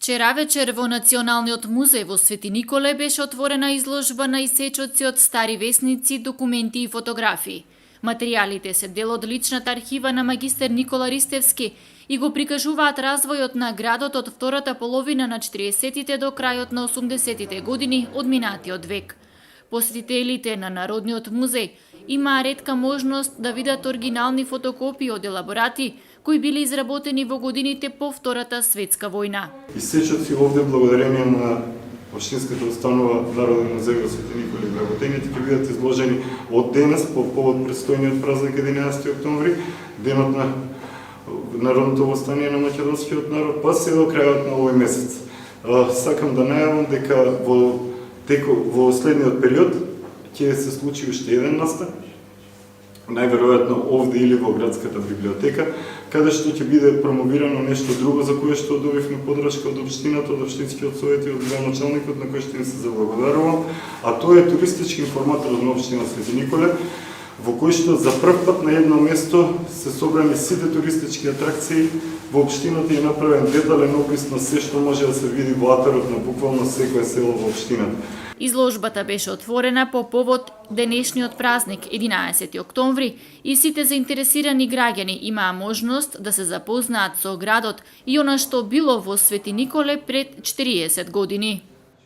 Вчера вечер во Националниот музеј во Свети Николе беше отворена изложба на исечоци од стари весници, документи и фотографии. Материјалите се дел од личната архива на магистер Никола Ристевски и го прикажуваат развојот на градот од втората половина на 40-тите до крајот на 80-тите години од минатиот век. Посетителите на Народниот музеј имаа ретка можност да видат оригинални фотокопии од елаборати кои били изработени во годините по Втората светска војна. Исечоци овде благодарение на Општинската установа Народен музеј во Свети Николе вработените ќе бидат изложени од денес по повод престојниот празник 11 октомври, денот на Народното востание на македонскиот народ, па се до крајот на овој месец. Сакам да најавам дека во следниот период ќе се случи уште еден настан, најверојатно овде или во градската библиотека, каде што ќе биде промовирано нешто друго за кое што добивме подршка од општината, од општинскиот совет и од градоначалникот, на кој што им се заблагодарувам, а тоа е туристички информатор на општина Свети Николе, во кој што за прв пат на едно место се собрани сите туристички атракции во општината и направен детален опис на се што може да се види во атарот на буквално секое село во општината. Изложбата беше отворена по повод денешниот празник 11 октомври и сите заинтересирани граѓани имаа можност да се запознаат со градот и она што било во Свети Николе пред 40 години.